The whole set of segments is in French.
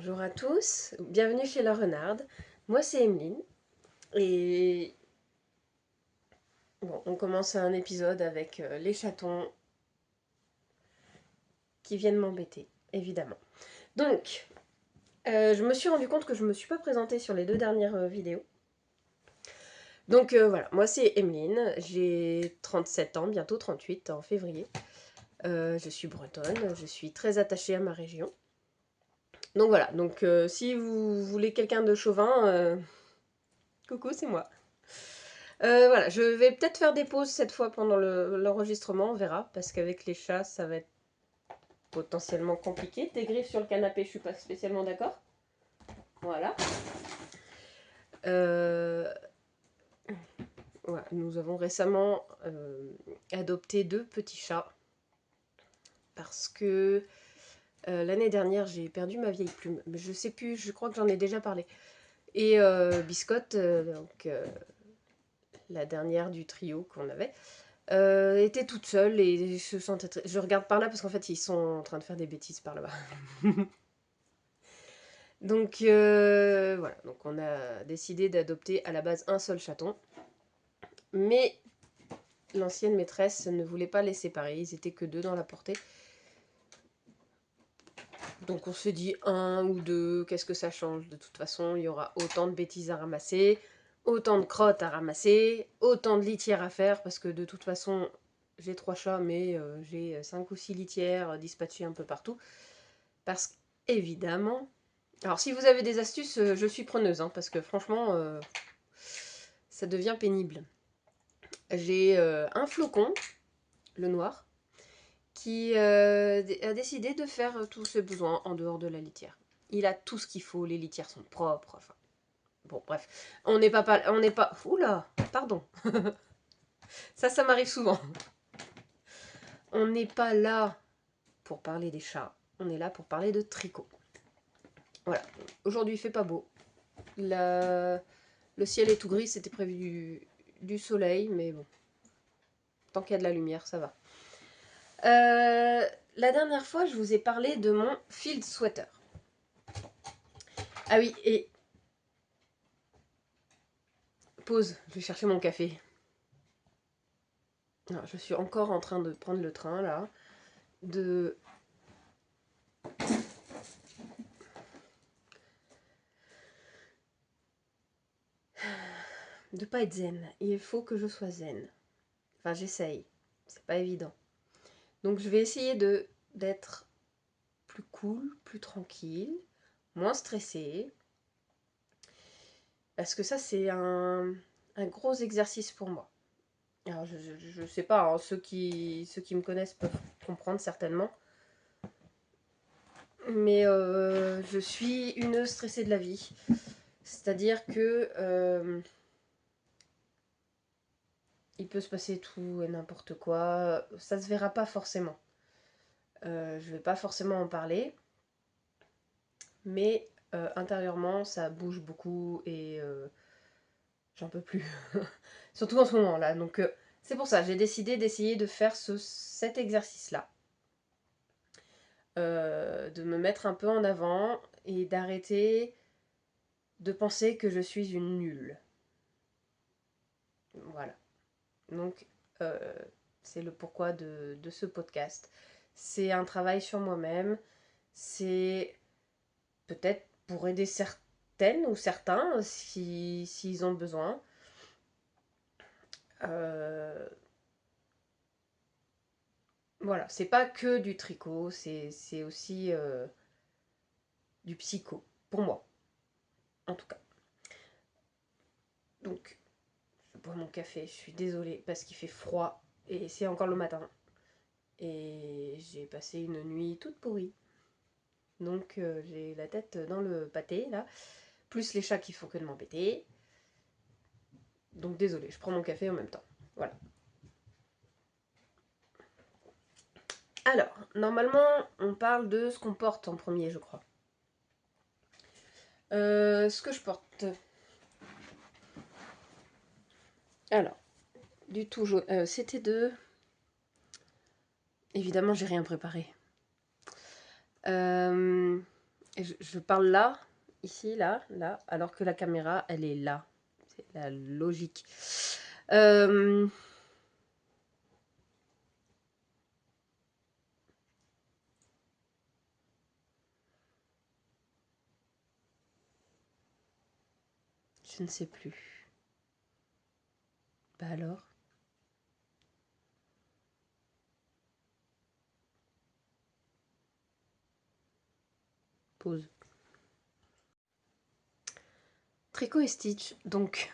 Bonjour à tous, bienvenue chez La Renarde. Moi c'est Emeline et bon, on commence un épisode avec les chatons qui viennent m'embêter, évidemment. Donc, je me suis rendu compte que je ne me suis pas présentée sur les deux dernières vidéos. Donc voilà, moi c'est Emeline, j'ai 37 ans, bientôt 38 en février. Je suis bretonne, je suis très attachée à ma région. Donc voilà, donc si vous voulez quelqu'un de chauvin, coucou, c'est moi. Voilà, je vais peut-être faire des pauses cette fois pendant l'enregistrement, on verra, parce qu'avec les chats, ça va être potentiellement compliqué. Tes griffes sur le canapé, je suis pas spécialement d'accord. Voilà. Euh, voilà. Nous avons récemment adopté deux petits chats, parce que l'année dernière, j'ai perdu ma vieille plume. Mais je sais plus, je crois que j'en ai déjà parlé. Et Biscotte, donc la dernière du trio qu'on avait, était toute seule et je sentais je regarde par là parce qu'en fait ils sont en train de faire des bêtises par là-bas. Donc voilà, donc on a décidé d'adopter à la base un seul chaton, mais l'ancienne maîtresse ne voulait pas les séparer, ils étaient que deux dans la portée. Donc on se dit un ou deux, qu'est-ce que ça change? De toute façon, il y aura autant de bêtises à ramasser, autant de crottes à ramasser, autant de litières à faire, parce que de toute façon, j'ai 3 chats, mais j'ai 5 ou 6 litières dispatchées un peu partout. Parce qu'évidemment... Alors si vous avez des astuces, je suis preneuse, hein, parce que franchement, ça devient pénible. J'ai un flocon, le noir, qui a décidé de faire tous ses besoins en dehors de la litière. Il a tout ce qu'il faut, les litières sont propres, enfin... Bon, bref, on n'est pas... On n'est pas... Oula, pardon. Ça m'arrive souvent. On n'est pas là pour parler des chats, on est là pour parler de tricot. Voilà, aujourd'hui il fait pas beau. Le ciel est tout gris, c'était prévu du soleil, mais bon, tant qu'il y a de la lumière, ça va. La dernière fois, je vous ai parlé de mon field sweater. Ah oui, et... Pause, je vais chercher mon café. Alors, je suis encore en train de prendre le train, là. De pas être zen. Il faut que je sois zen. Enfin, j'essaye. C'est pas évident. Donc, je vais essayer d'être plus cool, plus tranquille, moins stressée. Parce que ça, c'est un gros exercice pour moi. Alors, je sais pas, hein, ceux qui me connaissent peuvent comprendre certainement. Mais je suis une stressée de la vie. C'est-à-dire que il peut se passer tout et n'importe quoi. Ça se verra pas forcément. Je vais pas forcément en parler. Mais intérieurement, ça bouge beaucoup et j'en peux plus. Surtout en ce moment-là. Donc c'est pour ça, j'ai décidé d'essayer de faire cet exercice-là. De me mettre un peu en avant et d'arrêter de penser que je suis une nulle. Voilà. Donc c'est le pourquoi de ce podcast. C'est un travail sur moi-même. C'est peut-être pour aider certaines ou certains s'ils ont besoin. Euh, voilà, c'est pas que du tricot, c'est aussi du psycho, pour moi, en tout cas. Donc, je bois mon café, je suis désolée parce qu'il fait froid et c'est encore le matin. Et j'ai passé une nuit toute pourrie. Donc, j'ai la tête dans le pâté, là, plus les chats qui font que de m'embêter. Donc, désolée, je prends mon café en même temps. Voilà. Alors, normalement, on parle de ce qu'on porte en premier, je crois. Ce que je porte. Alors, du tout jaune. C'était de... Évidemment, j'ai rien préparé. Et je parle là, ici, là, là, alors que la caméra, elle est là. C'est la logique. Euh, je ne sais plus. Bah alors? Pause. Tricot et Stitch, donc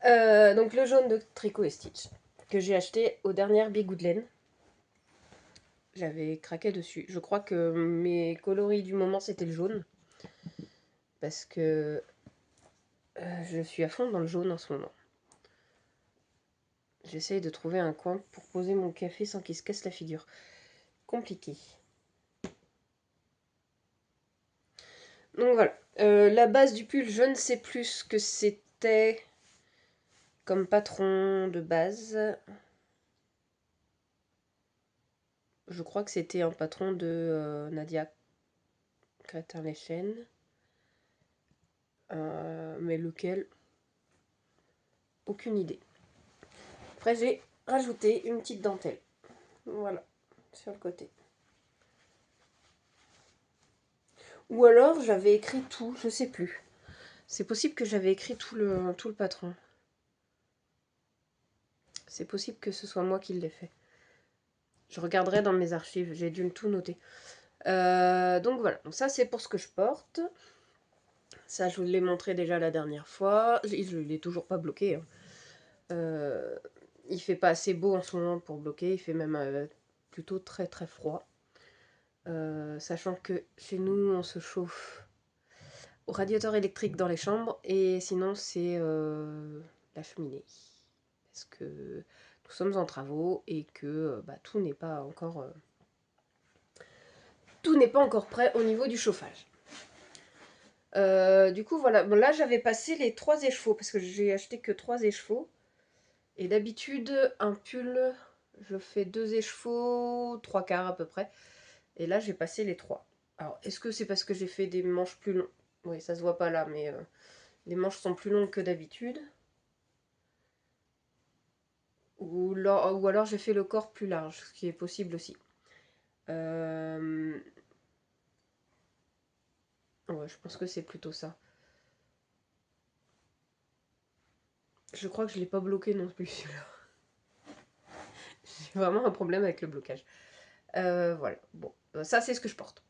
le jaune de Tricot et Stitch, que j'ai acheté aux dernières Bigoudelaine. J'avais craqué dessus. Je crois que mes coloris du moment, c'était le jaune. Parce que je suis à fond dans le jaune en ce moment. J'essaye de trouver un coin pour poser mon café sans qu'il se casse la figure. Compliqué. Donc voilà. La base du pull, je ne sais plus ce que c'était comme patron de base. Je crois que c'était un patron de Nadia Crétin-les-Chênes. Mais lequel? Aucune idée. Après, j'ai rajouté une petite dentelle. Voilà, sur le côté. Ou alors, j'avais écrit tout, je sais plus. C'est possible que j'avais écrit tout le patron. C'est possible que ce soit moi qui l'ai fait. Je regarderai dans mes archives, j'ai dû tout noter. Donc voilà, donc ça c'est pour ce que je porte. Ça je vous l'ai montré déjà la dernière fois. Je ne l'ai toujours pas bloqué. Il fait pas assez beau en ce moment pour bloquer, il fait même plutôt très très froid. Sachant que chez nous on se chauffe au radiateur électrique dans les chambres et sinon c'est la cheminée. Parce que nous sommes en travaux et que tout n'est pas encore prêt au niveau du chauffage. Du coup voilà, bon, là j'avais passé les 3 échevaux parce que j'ai acheté que 3 échevaux. Et d'habitude un pull je fais 2 échevaux, 3 quarts à peu près. Et là j'ai passé les 3. Alors est-ce que c'est parce que j'ai fait des manches plus longues? Oui, ça se voit pas là, mais les manches sont plus longues que d'habitude. Ou alors j'ai fait le corps plus large, ce qui est possible aussi. Ouais, je pense que c'est plutôt ça. Je crois que je l'ai pas bloqué non plus celui-là. J'ai vraiment un problème avec le blocage. Voilà, bon, ça c'est ce que je porte.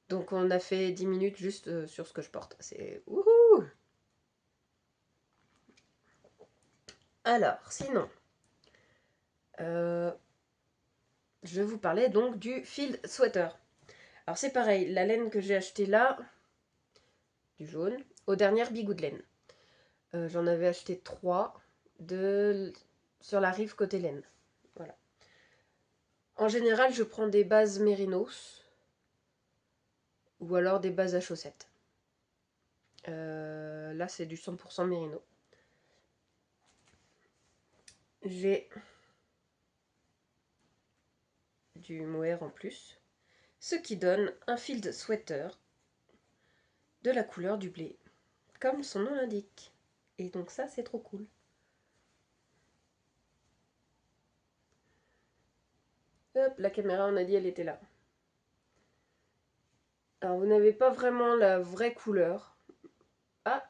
Donc on a fait 10 minutes juste sur ce que je porte. C'est wouhou! Alors, sinon, je vous parlais donc du field sweater. Alors c'est pareil, la laine que j'ai achetée là, du jaune, aux dernières Bigoudelaine. J'en avais acheté 3 sur la rive côté laine. Voilà. En général, je prends des bases mérinos ou alors des bases à chaussettes. Là, c'est du 100% mérino. J'ai du mohair en plus, ce qui donne un field sweater de la couleur du blé, comme son nom l'indique. Et donc ça, c'est trop cool. Hop, la caméra, on a dit, elle était là. Alors, vous n'avez pas vraiment la vraie couleur. Ah,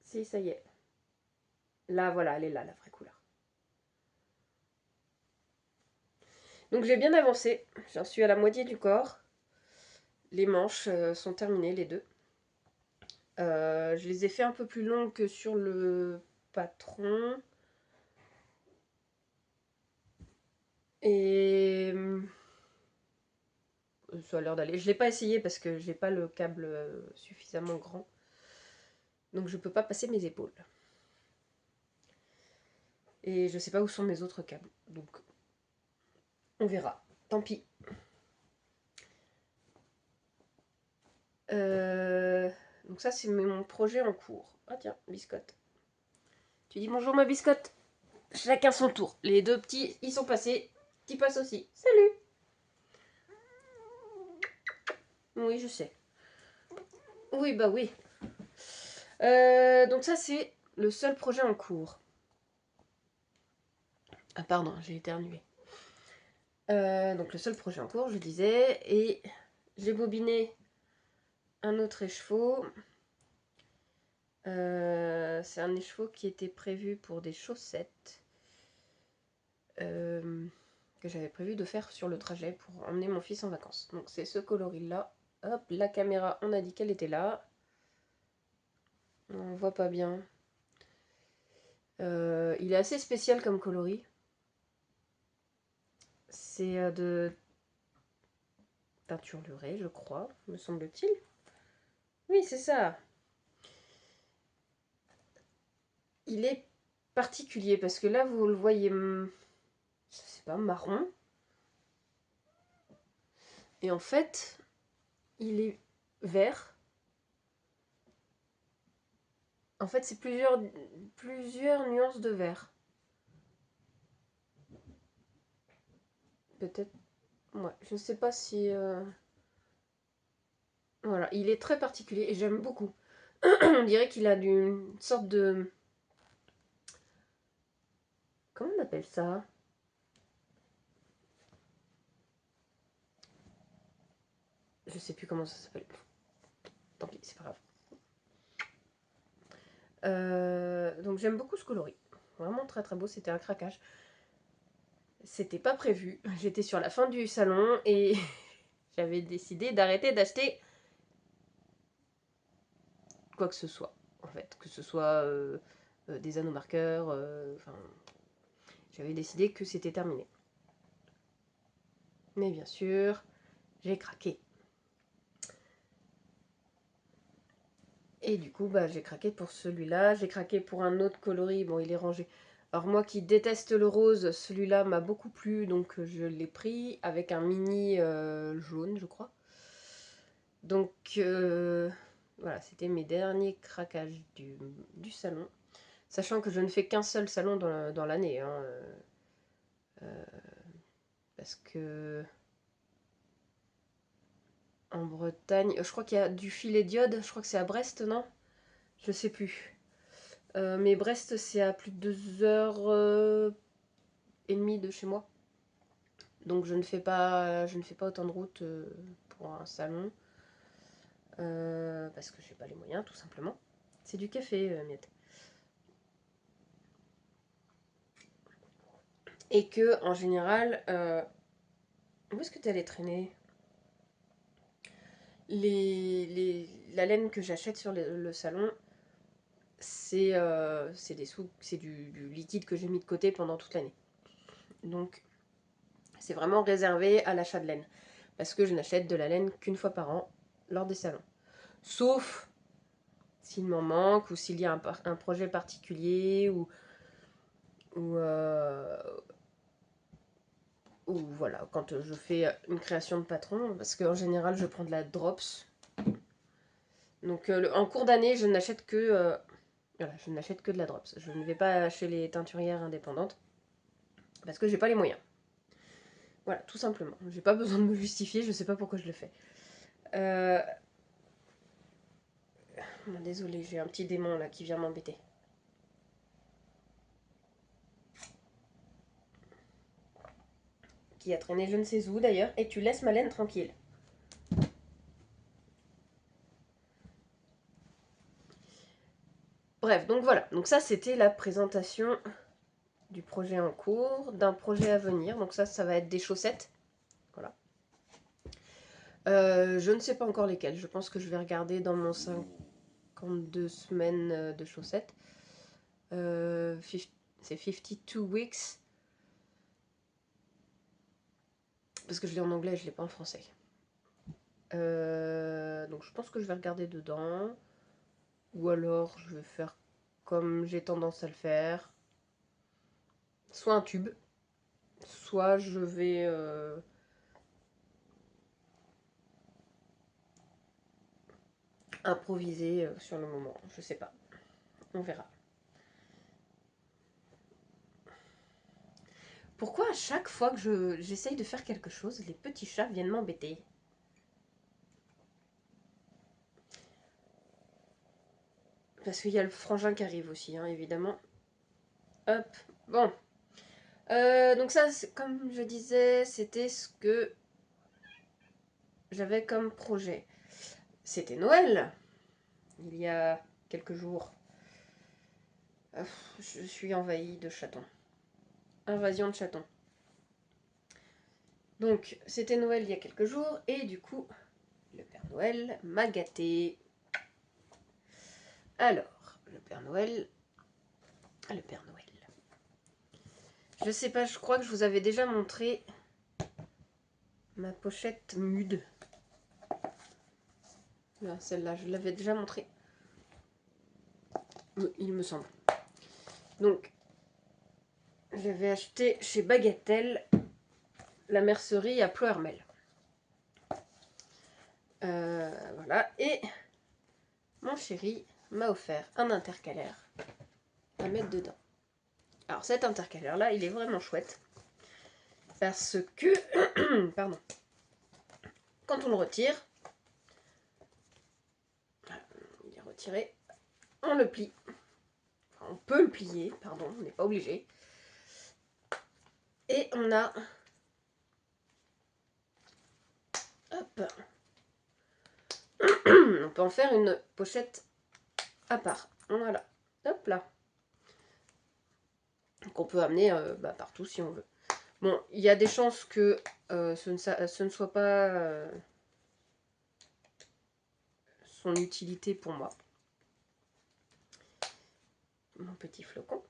si, ça y est. Là, voilà, elle est là, la vraie couleur. Donc j'ai bien avancé. J'en suis à la moitié du corps. Les manches sont terminées, les deux. Je les ai fait un peu plus longues que sur le patron. Et ça a l'air d'aller. Je ne l'ai pas essayé parce que j'ai pas le câble suffisamment grand. Donc je peux pas passer mes épaules. Et je sais pas où sont mes autres câbles. Donc on verra. Tant pis. Donc ça c'est mon projet en cours. Ah tiens, biscotte. Tu dis bonjour ma biscotte. Chacun son tour. Les deux petits, ils sont passés. Tu passes aussi. Salut. Oui, je sais. Oui, bah oui. Donc ça, c'est le seul projet en cours. Ah pardon, j'ai éternué. Donc le seul projet en cours, je disais, et j'ai bobiné un autre écheveau. C'est un écheveau qui était prévu pour des chaussettes que j'avais prévu de faire sur le trajet pour emmener mon fils en vacances. Donc c'est ce coloris-là. Hop, la caméra, on a dit qu'elle était là. On voit pas bien. Il est assez spécial comme coloris. C'est de teinture lurée, je crois, me semble-t-il. Oui, c'est ça. Il est particulier parce que là, vous le voyez, je sais pas, marron. Et en fait, il est vert. En fait, c'est plusieurs nuances de vert. Peut-être. Ouais, je sais pas si. Voilà, il est très particulier et j'aime beaucoup. On dirait qu'il a une sorte de. Comment on appelle ça? Je sais plus comment ça s'appelle. Tant pis, c'est pas grave. Donc j'aime beaucoup ce coloris. Vraiment très très beau, c'était un craquage. C'était pas prévu. J'étais sur la fin du salon et j'avais décidé d'arrêter d'acheter quoi que ce soit. En fait, que ce soit des anneaux marqueurs. J'avais décidé que c'était terminé. Mais bien sûr, j'ai craqué. Et du coup, bah, j'ai craqué pour celui-là. J'ai craqué pour un autre coloris. Bon, il est rangé. Alors moi qui déteste le rose, celui-là m'a beaucoup plu, donc je l'ai pris avec un mini jaune, je crois. Donc voilà, c'était mes derniers craquages du salon. Sachant que je ne fais qu'un seul salon dans l'année. Hein, parce que en Bretagne, je crois qu'il y a du filet d'iode. Je crois que c'est à Brest, non? Je sais plus. Mais Brest, c'est à plus de 2 heures et demie de chez moi. Donc je ne fais pas autant de route pour un salon. Parce que j'ai pas les moyens, tout simplement. C'est du café, Miette. Et que, en général, où est-ce que tu allais traîner la laine que j'achète sur le salon, c'est du liquide que j'ai mis de côté pendant toute l'année. Donc, c'est vraiment réservé à l'achat de laine. Parce que je n'achète de la laine qu'une fois par an lors des salons. Sauf s'il m'en manque ou s'il y a un projet particulier ou, euh, ou voilà, quand je fais une création de patron, parce qu'en général je prends de la drops. Donc en cours d'année, je n'achète que de la drops. Je ne vais pas chez les teinturières indépendantes parce que j'ai pas les moyens. Voilà, tout simplement. J'ai pas besoin de me justifier, je sais pas pourquoi je le fais. Euh... Bon, désolée, j'ai un petit démon là qui vient m'embêter. Qui a traîné je ne sais où d'ailleurs, et tu laisses ma laine tranquille. Bref, donc voilà. Donc ça, c'était la présentation du projet en cours, d'un projet à venir. Donc ça va être des chaussettes. Voilà. Je ne sais pas encore lesquelles. Je pense que je vais regarder dans mon 52 semaines de chaussettes. C'est 52 weeks. Parce que je l'ai en anglais, je ne l'ai pas en français. Donc je pense que je vais regarder dedans. Ou alors je vais faire comme j'ai tendance à le faire. Soit un tube, soit je vais improviser sur le moment. Je sais pas. On verra. Pourquoi à chaque fois que j'essaye de faire quelque chose, les petits chats viennent m'embêter? Parce qu'il y a le frangin qui arrive aussi, hein, évidemment. Hop, bon. Donc ça, comme je disais, c'était ce que j'avais comme projet. C'était Noël, il y a quelques jours. Je suis envahie de chatons. Invasion de chatons. Donc, c'était Noël il y a quelques jours, et du coup, le Père Noël m'a gâté. Alors, le Père Noël... Le Père Noël... Je sais pas, je crois que je vous avais déjà montré ma pochette nude. Là, celle-là, je l'avais déjà montrée. Il me semble. Donc, j'avais acheté chez Bagatelle la mercerie à Ploërmel. Voilà, et mon chéri m'a offert un intercalaire à mettre dedans. Alors cet intercalaire là, il est vraiment chouette parce que, pardon, quand on le retire, il est retiré, on le plie. Enfin, on peut le plier, pardon, on n'est pas obligé. Et on a, hop, on peut en faire une pochette à part. Voilà, hop là. Qu'on peut amener partout si on veut. Bon, il y a des chances que ce ne soit pas son utilité pour moi. Mon petit flocon.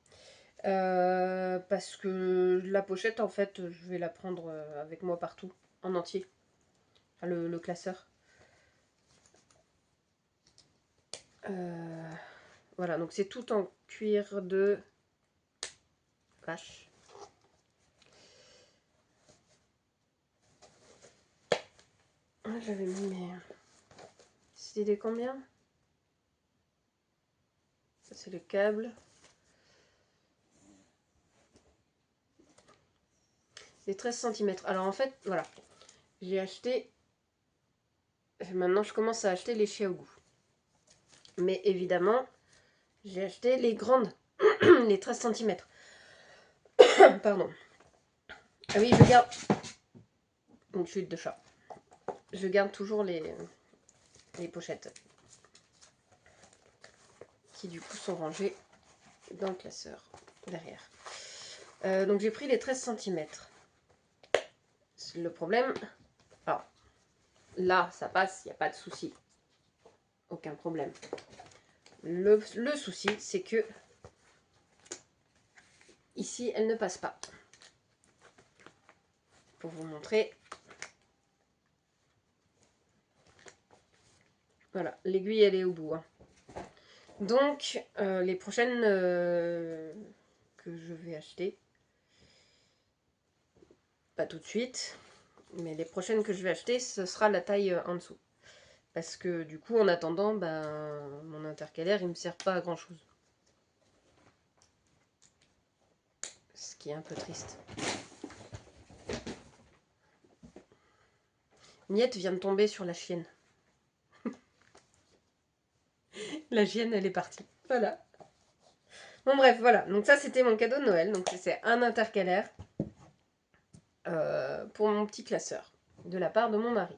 Parce que la pochette, en fait, je vais la prendre avec moi partout, en entier. Enfin, le classeur. Voilà, donc c'est tout en cuir de vache. J'avais mis mes... C'était combien? Ça, c'est le câble. C'est 13 cm. Alors en fait, voilà. J'ai acheté... Maintenant, je commence à acheter les Xiaogu. Mais évidemment, j'ai acheté les grandes. Les 13 cm. Pardon. Ah oui, je garde... Une chute de chat. Je garde toujours les pochettes. Qui du coup sont rangées dans le classeur. Derrière. Donc j'ai pris les 13 cm. Le problème... Alors, là, ça passe, il n'y a pas de souci. Aucun problème. Le souci, c'est que ici, elle ne passe pas. Pour vous montrer. Voilà, l'aiguille, elle est au bout. Hein. Donc, les prochaines que je vais acheter, pas tout de suite, mais les prochaines que je vais acheter, ce sera la taille en dessous. Parce que du coup, en attendant, mon intercalaire, il ne me sert pas à grand chose. Ce qui est un peu triste. Miette vient de tomber sur la chienne. La chienne, elle est partie. Voilà. Bon bref, voilà. Donc ça, c'était mon cadeau de Noël. Donc c'est un intercalaire pour mon petit classeur. De la part de mon mari.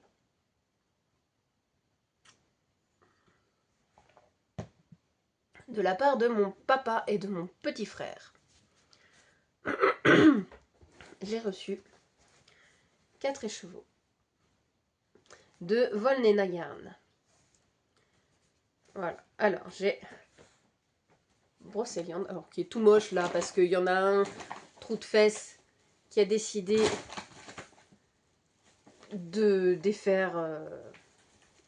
De la part de mon papa et de mon petit frère. J'ai reçu 4 écheveaux de Volnenagarn. Voilà. Alors, j'ai Brocéliande, alors qui est tout moche là, parce qu'il y en a un trou de fesses qui a décidé de défaire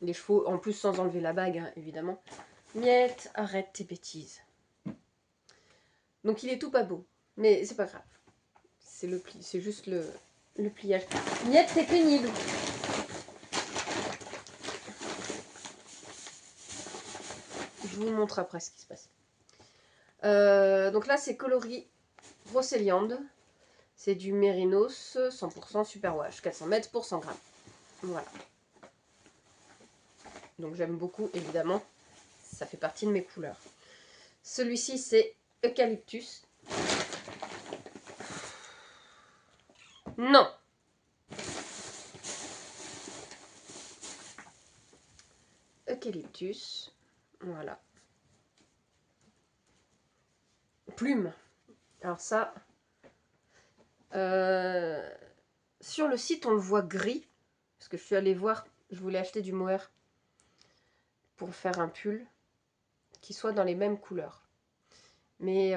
les chevaux, en plus sans enlever la bague, hein, évidemment. Miette, arrête tes bêtises. Donc il est tout pas beau, mais c'est pas grave. C'est le pli, c'est juste le pliage. Miette, c'est pénible. Je vous montre après ce qui se passe. Donc là, c'est coloris Brocéliande. C'est du Mérinos 100% superwash, 400 mètres pour 100 grammes. Voilà. Donc j'aime beaucoup, évidemment. Ça fait partie de mes couleurs. Celui-ci, c'est Eucalyptus. Non. Eucalyptus. Voilà. Plume. Alors ça, sur le site, on le voit gris. Parce que je suis allée voir, je voulais acheter du mohair pour faire un pull qui soit dans les mêmes couleurs. Mais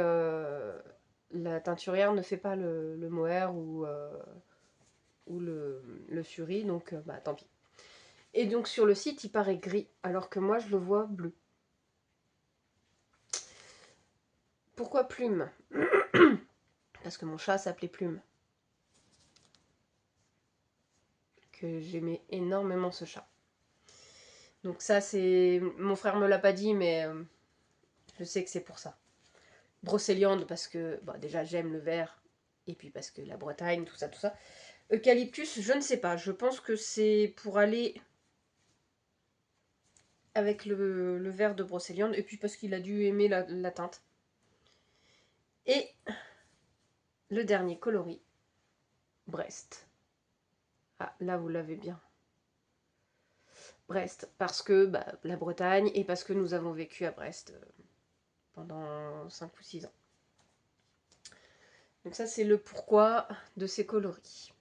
la teinturière ne fait pas le mohair ou le suri, donc bah tant pis. Et donc sur le site, il paraît gris, alors que moi je le vois bleu. Pourquoi Plume? Parce que mon chat s'appelait Plume. Que j'aimais énormément ce chat. Donc ça c'est... Mon frère me l'a pas dit, mais je sais que c'est pour ça. Brocéliande parce que bon, déjà j'aime le vert, et puis parce que la Bretagne, tout ça, tout ça. Eucalyptus, je ne sais pas, je pense que c'est pour aller avec le vert de Brocéliande, et puis parce qu'il a dû aimer la teinte. Et le dernier coloris, Brest. Ah, là vous l'avez bien. Brest, parce que bah, la Bretagne, et parce que nous avons vécu à Brest pendant 5 ou 6 ans. Donc ça c'est le pourquoi de ces coloris.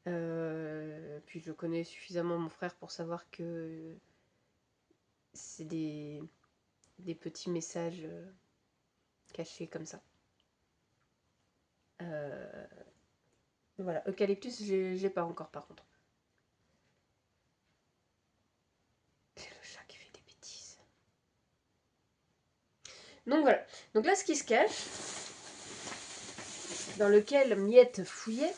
Puis je connais suffisamment mon frère pour savoir que c'est des petits messages cachés comme ça. Voilà, Eucalyptus, j'ai pas encore par contre. C'est le chat qui fait des bêtises. Donc voilà. Donc là, ce qui se cache, dans lequel Miette fouillait,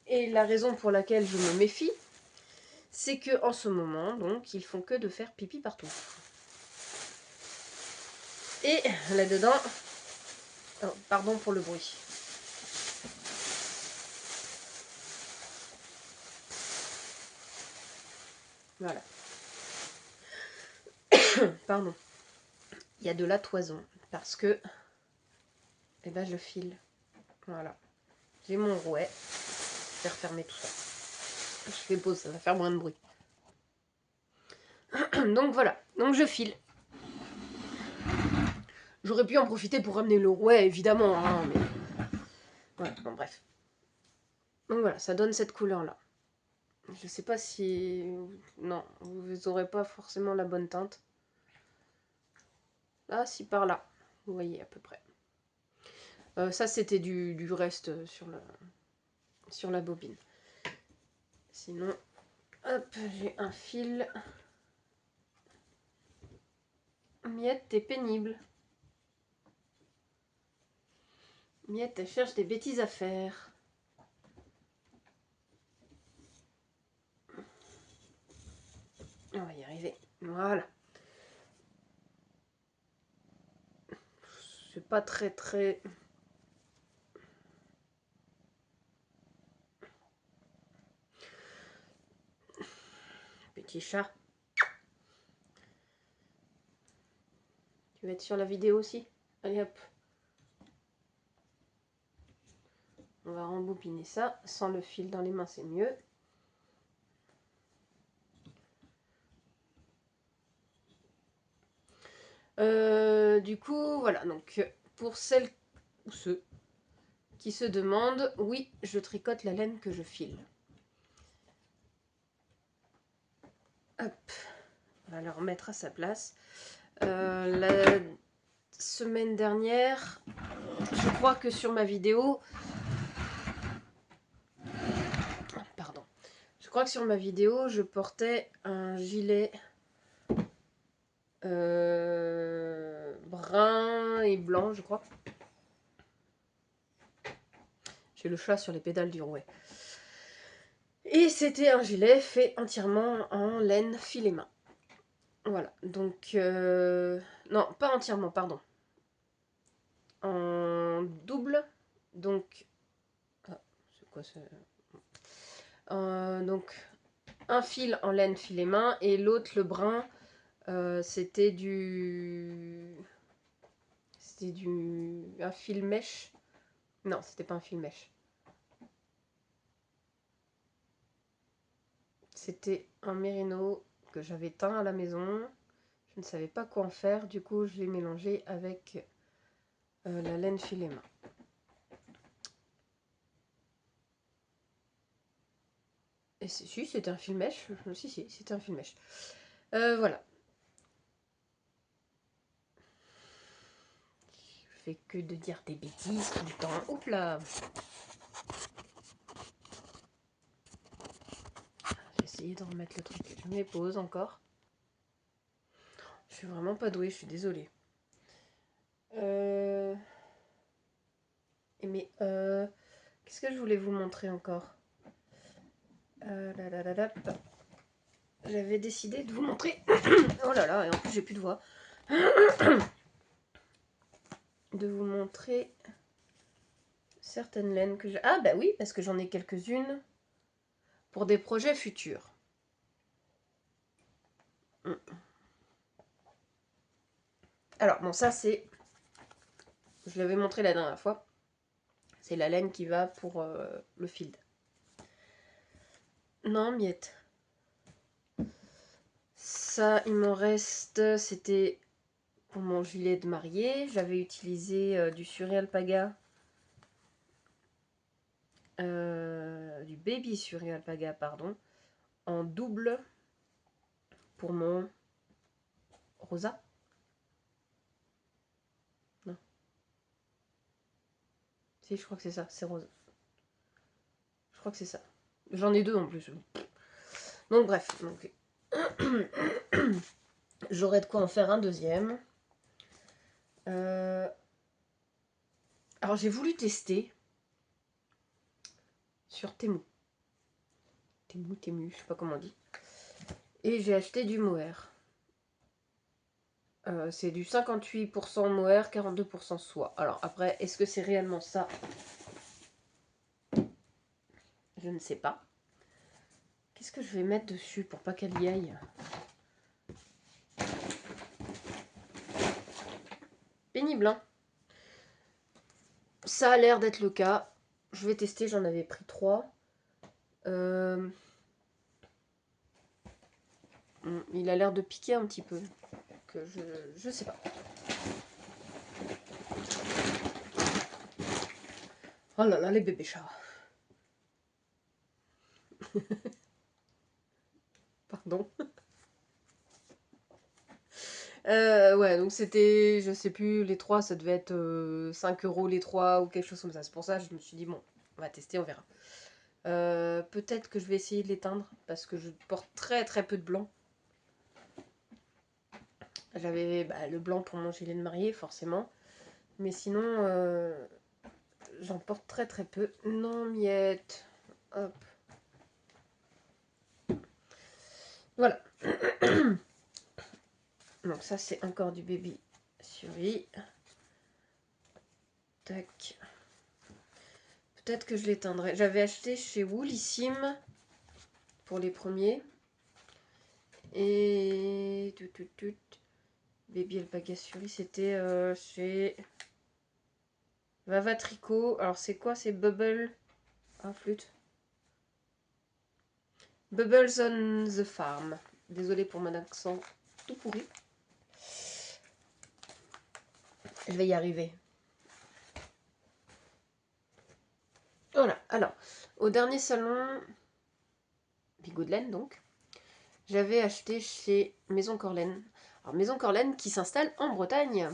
et la raison pour laquelle je me méfie, c'est que en ce moment, donc, ils font que de faire pipi partout. Et là-dedans, oh, pardon pour le bruit. Voilà. Pardon. Il y a de la toison parce que, eh ben, je file. Voilà. J'ai mon rouet. Je vais refermer tout ça. Je fais pause, ça va faire moins de bruit. Donc voilà. Donc je file. J'aurais pu en profiter pour ramener le rouet, évidemment, hein, mais... Voilà, bon, bref. Donc voilà, ça donne cette couleur-là. Je sais pas si... Non, vous aurez pas forcément la bonne teinte. Ah, si, par là. Vous voyez, à peu près. Ça, c'était du reste sur la bobine. Sinon, hop, j'ai un fil. Miette, t'es pénible. Miette, elle cherche des bêtises à faire. On va y arriver. Voilà. C'est pas très... Petit chat. Tu veux être sur la vidéo aussi? Allez hop. On va rembobiner ça. Sans le fil dans les mains, c'est mieux. Du coup, voilà. Donc, pour celles ou ceux qui se demandent, oui, je tricote la laine que je file. Hop. On va le remettre à sa place. La semaine dernière, je crois que sur ma vidéo... Pardon. Je crois que sur ma vidéo, je portais un gilet brun et blanc, je crois. J'ai le chat sur les pédales du rouet. Et c'était un gilet fait entièrement en laine filet main. Voilà, donc... non, pas entièrement, pardon. En double, donc... Ah, c'est quoi ça? Donc, un fil en laine filet main et l'autre, le brun, c'était du... un fil mèche. Non, c'était pas un fil mèche. C'était un mérino que j'avais teint à la maison. Je ne savais pas quoi en faire, du coup je l'ai mélangé avec la laine filet main. Et si, c'était un fil mèche. Si, c'était un fil mèche. Voilà. Je fais que de dire des bêtises tout le temps. Oups là. J'ai essayé de remettre le truc. Je mets pause encore. Je suis vraiment pas douée, je suis désolée. Mais qu'est-ce que je voulais vous montrer encore? J'avais décidé de vous montrer. Oh là là, et en plus j'ai plus de voix. De vous montrer certaines laines que j'ai. Ah bah oui, parce que j'en ai quelques-unes pour des projets futurs. Alors bon, ça c'est... Je l'avais montré la dernière fois. C'est la laine qui va pour le field. Non, miette. Ça, il m'en reste... C'était pour mon gilet de mariée. J'avais utilisé du Suri-Alpaga. Du baby Suri-Alpaga, pardon. En double pour mon rosa. Non. Si, je crois que c'est ça. C'est rose. Je crois que c'est ça. J'en ai deux en plus. Donc bref. Donc... J'aurais de quoi en faire un deuxième. Alors j'ai voulu tester sur Temu. Temu, je sais pas comment on dit. Et j'ai acheté du mohair. C'est du 58% mohair, 42% soie. Alors après, est-ce que c'est réellement ça? Je ne sais pas. Qu'est-ce que je vais mettre dessus pour pas qu'elle y aille? Pénible, hein? Ça a l'air d'être le cas. Je vais tester, j'en avais pris 3. Il a l'air de piquer un petit peu. Que je sais pas. Oh là là, les bébés chats. Pardon. Ouais, donc c'était, je sais plus, les 3, ça devait être 5 € les 3 ou quelque chose comme ça. C'est pour ça que je me suis dit, bon, on va tester, on verra. Peut-être que je vais essayer de l'éteindre parce que je porte très très peu de blanc. J'avais le blanc pour mon gilet de mariée, forcément. Mais sinon, j'en porte très très peu. Non, miette. Hop. Voilà. Donc ça, c'est encore du baby Suri. Tac. Peut-être que je l'éteindrai. J'avais acheté chez Woolissime pour les premiers. Et... Baby Alpaga Suri, c'était chez... Vava Tricot. Alors c'est quoi? C'est Bubble... Ah, flûte. Bubbles on the Farm. Désolée pour mon accent tout pourri. Je vais y arriver. Voilà, alors, au dernier salon, Bigot de laine donc, j'avais acheté chez Maison Corlaine. Alors Maison Corlaine qui s'installe en Bretagne,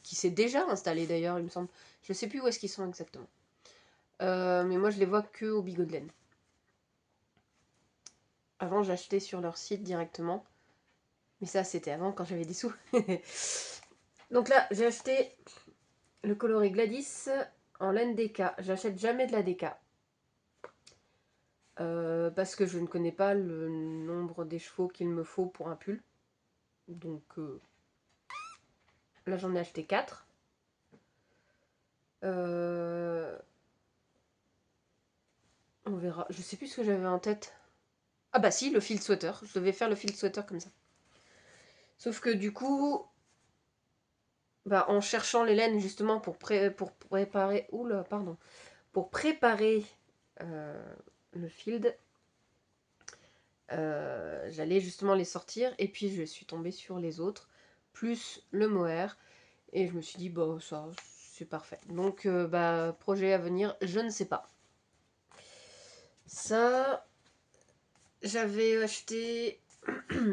qui s'est déjà installée d'ailleurs, il me semble. Je sais plus où est-ce qu'ils sont exactement. Mais moi je les vois que au Bigot de laine. Avant j'achetais sur leur site directement. Mais ça c'était avant quand j'avais des sous. Donc là j'ai acheté le coloris Gladys en laine DK. J'achète jamais de la DK. Parce que je ne connais pas le nombre d'écheveaux qu'il me faut pour un pull. Donc là j'en ai acheté 4. On verra. Je sais plus ce que j'avais en tête. Ah bah si, le field sweater. Je devais faire le field sweater comme ça. Sauf que du coup, bah, en cherchant les laines justement pour préparer... Oula, pardon. Pour préparer le field, j'allais justement les sortir. Et puis je suis tombée sur les autres, plus le mohair. Et je me suis dit, bah ça, c'est parfait. Donc, bah, projet à venir, je ne sais pas. Ça, j'avais acheté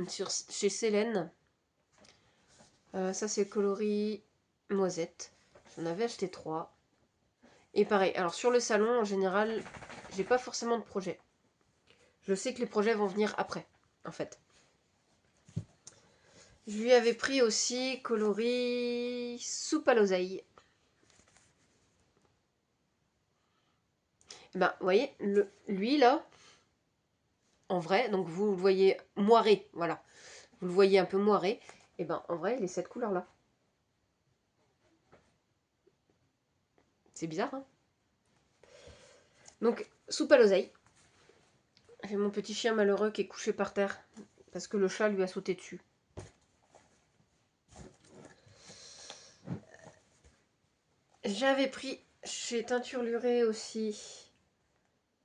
chez Célène. Ça, c'est coloris noisette. J'en avais acheté 3. Et pareil, alors sur le salon, en général, j'ai pas forcément de projet. Je sais que les projets vont venir après, en fait. Je lui avais pris aussi coloris soupe à l'oseille. Ben, vous voyez, lui là, en vrai, donc vous le voyez moiré, voilà. Vous le voyez un peu moiré. Et ben, en vrai, il est cette couleur-là. C'est bizarre, hein? Donc, soupe à l'oseille. J'ai mon petit chien malheureux qui est couché par terre parce que le chat lui a sauté dessus. J'avais pris chez Teinture Lurée aussi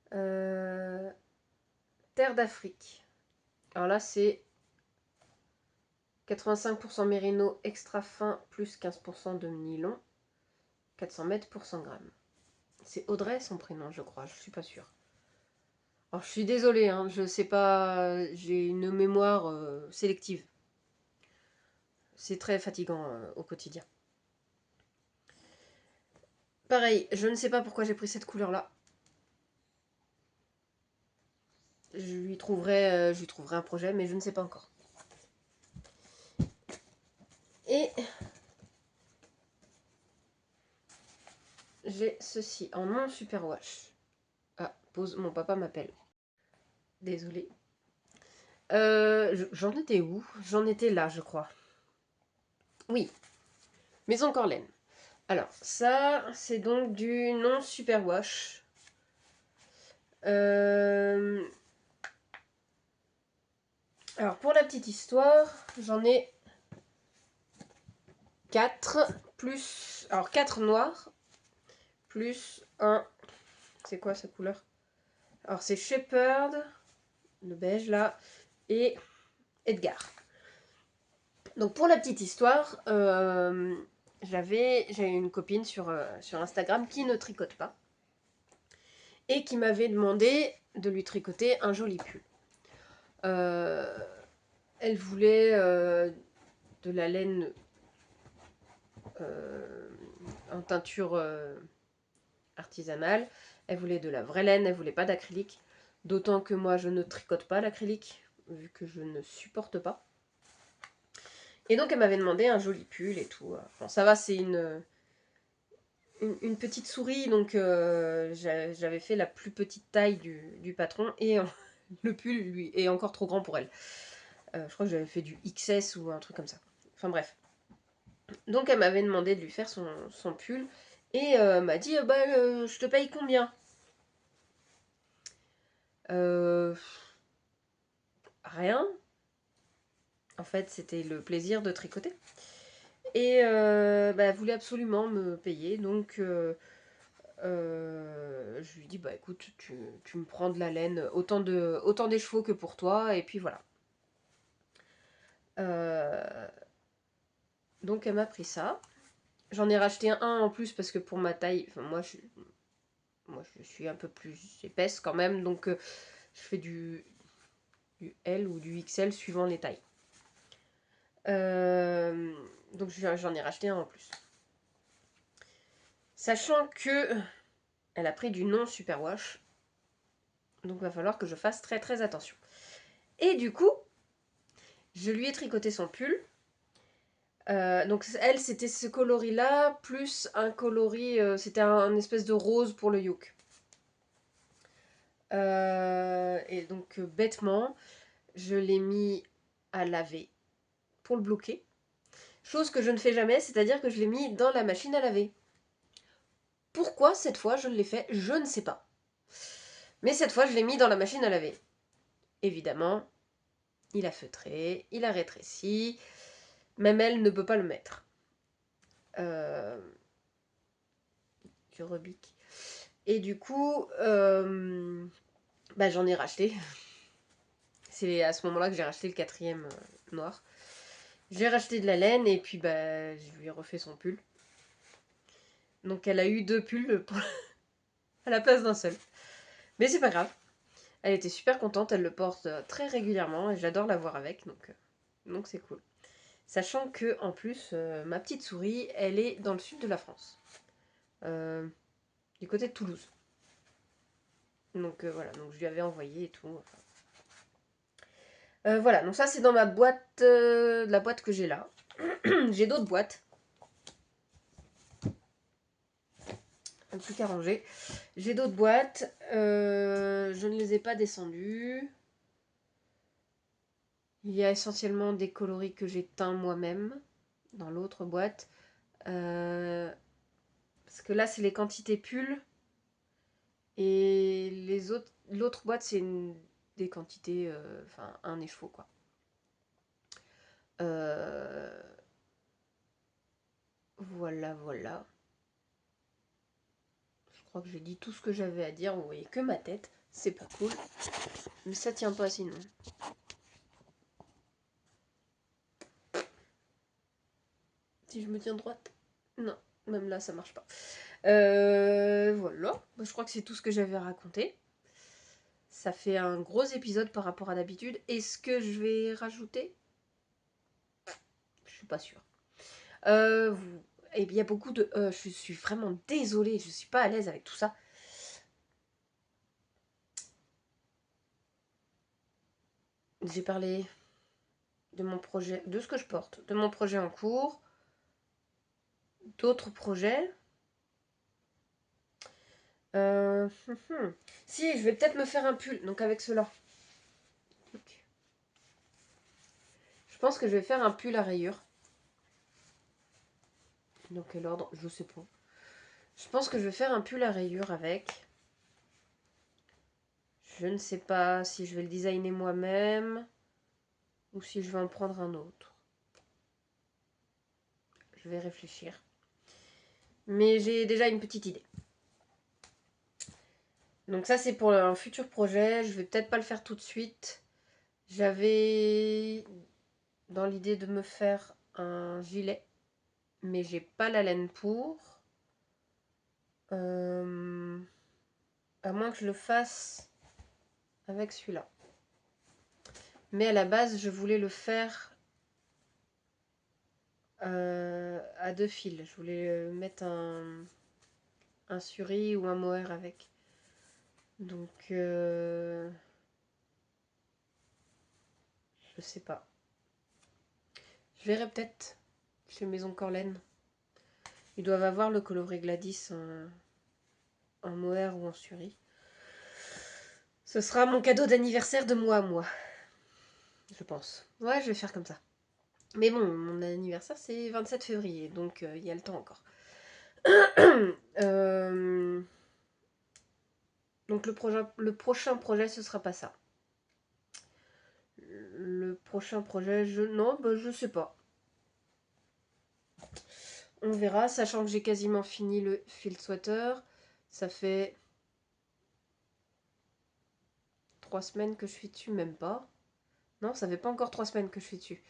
Terre d'Afrique. Alors là, c'est 85% mérino extra fin plus 15% de nylon. 400 mètres pour 100 grammes. C'est Audrey son prénom, je crois. Je suis pas sûre. Alors, je suis désolée, hein, je sais pas. J'ai une mémoire sélective. C'est très fatigant au quotidien. Pareil, je ne sais pas pourquoi j'ai pris cette couleur-là. Je lui trouverai un projet, mais je ne sais pas encore. Et j'ai ceci en non superwash. Ah, pause, mon papa m'appelle. Désolée. J'en étais où? J'en étais là, je crois. Oui, Maison Corlaine. Alors, ça, c'est donc du non superwash. Alors, pour la petite histoire, j'en ai 4, plus... Alors, 4 noirs, plus un... C'est quoi sa couleur? Alors, c'est Shepherd, le beige là, et Edgar. Donc, pour la petite histoire, j'avais une copine sur Instagram qui ne tricote pas et qui m'avait demandé de lui tricoter un joli pull. Elle voulait de la laine en teinture artisanale. Elle voulait de la vraie laine, elle voulait pas d'acrylique. D'autant que moi, je ne tricote pas l'acrylique, vu que je ne supporte pas. Et donc, elle m'avait demandé un joli pull et tout. Bon, ça va, c'est une petite souris, donc j'avais fait la plus petite taille du patron. Et le pull, lui, est encore trop grand pour elle. Je crois que j'avais fait du XS ou un truc comme ça. Enfin bref. Donc elle m'avait demandé de lui faire son pull. Et m'a dit, je te paye combien? Rien. En fait, c'était le plaisir de tricoter. Et elle voulait absolument me payer. Donc je lui dis, bah écoute, tu me prends de la laine, autant des chevaux que pour toi. Et puis voilà. Donc elle m'a pris ça. J'en ai racheté un en plus parce que pour ma taille, enfin moi je suis un peu plus épaisse quand même, donc je fais du L ou du XL suivant les tailles. Donc j'en ai racheté un en plus. Sachant que elle a pris du non superwash, donc il va falloir que je fasse très très attention. Et du coup, je lui ai tricoté son pull. Donc elle, c'était ce coloris-là, plus un coloris, c'était un espèce de rose pour le yoke. Et donc bêtement, je l'ai mis à laver pour le bloquer. Chose que je ne fais jamais, c'est-à-dire que je l'ai mis dans la machine à laver. Pourquoi cette fois je l'ai fait, je ne sais pas. Mais cette fois je l'ai mis dans la machine à laver. évidemment, il a feutré, il a rétréci. Même elle ne peut pas le mettre. Je rebique. Et du coup, j'en ai racheté. C'est à ce moment-là que j'ai racheté le 4e noir. J'ai racheté de la laine et puis je lui ai refait son pull. Donc elle a eu 2 pulls à la place d'un seul. Mais c'est pas grave. Elle était super contente, elle le porte très régulièrement et j'adore la voir avec, donc c'est cool. Sachant que en plus, ma petite souris, elle est dans le sud de la France. Du côté de Toulouse. Donc voilà, donc je lui avais envoyé et tout. Enfin. Voilà, donc ça c'est dans ma boîte, la boîte que j'ai là. J'ai d'autres boîtes. Plus qu'à ranger. J'ai d'autres boîtes. Je ne les ai pas descendues. Il y a essentiellement des coloris que j'ai teints moi-même dans l'autre boîte. Parce que là, c'est les quantités pulls. Et l'autre boîte, c'est des quantités, enfin, un écheveau, quoi. Voilà, voilà. Je crois que j'ai dit tout ce que j'avais à dire. Vous voyez que ma tête. C'est pas cool. Mais ça tient pas sinon. Si je me tiens droite. Non, même là, ça marche pas. Voilà. Je crois que c'est tout ce que j'avais à raconter. Ça fait un gros épisode par rapport à d'habitude. Est-ce que je vais rajouter? Je suis pas sûre. Et il y a beaucoup de... je suis vraiment désolée, je suis pas à l'aise avec tout ça. J'ai parlé de mon projet, de ce que je porte, de mon projet en cours, d'autres projets. Si, je vais peut-être me faire un pull, donc avec cela. Je pense que je vais faire un pull à rayures. Dans quel ordre? Je sais pas. Je pense que je vais faire un pull à rayures avec. Je ne sais pas si je vais le designer moi-même ou si je vais en prendre un autre. Je vais réfléchir. Mais j'ai déjà une petite idée. Donc ça, c'est pour un futur projet. Je vais peut-être pas le faire tout de suite. J'avais dans l'idée de me faire un gilet. Mais j'ai pas la laine pour. À moins que je le fasse avec celui-là. Mais à la base, je voulais le faire à 2 fils. Je voulais mettre un suri ou un mohair avec. Donc, je sais pas. Je verrai peut-être chez Maison Corlaine. Ils doivent avoir le coloris Gladys en mohair ou en suri. Ce sera mon cadeau d'anniversaire de moi à moi. Je pense. Ouais, je vais faire comme ça. Mais bon, mon anniversaire c'est 27 février, donc il y a le temps encore. Donc le prochain projet, ce sera pas ça. Le prochain projet, non, je sais pas. On verra, sachant que j'ai quasiment fini le field sweater. Ça fait 3 semaines que je suis dessus, même pas. Non, ça fait pas encore 3 semaines que je suis dessus.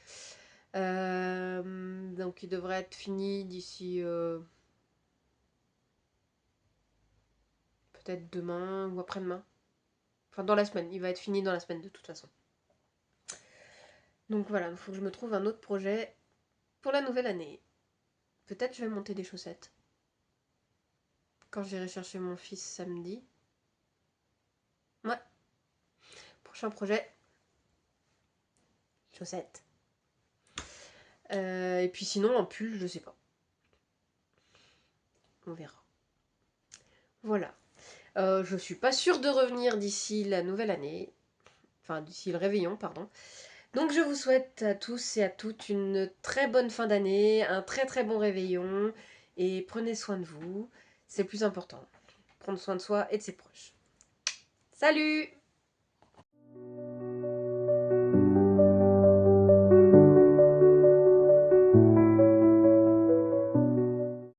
Donc il devrait être fini d'ici peut-être demain ou après-demain. Enfin dans la semaine, il va être fini dans la semaine de toute façon. Donc voilà, il faut que je me trouve un autre projet pour la nouvelle année. Peut-être je vais monter des chaussettes. Quand j'irai chercher mon fils samedi. Ouais. Prochain projet. Chaussettes. Et puis sinon, en pull, je sais pas. On verra. Voilà. Je suis pas sûre de revenir d'ici la nouvelle année. Enfin, d'ici le réveillon, pardon. Donc je vous souhaite à tous et à toutes une très bonne fin d'année, un très très bon réveillon. Et prenez soin de vous. C'est le plus important. Prendre soin de soi et de ses proches. Salut!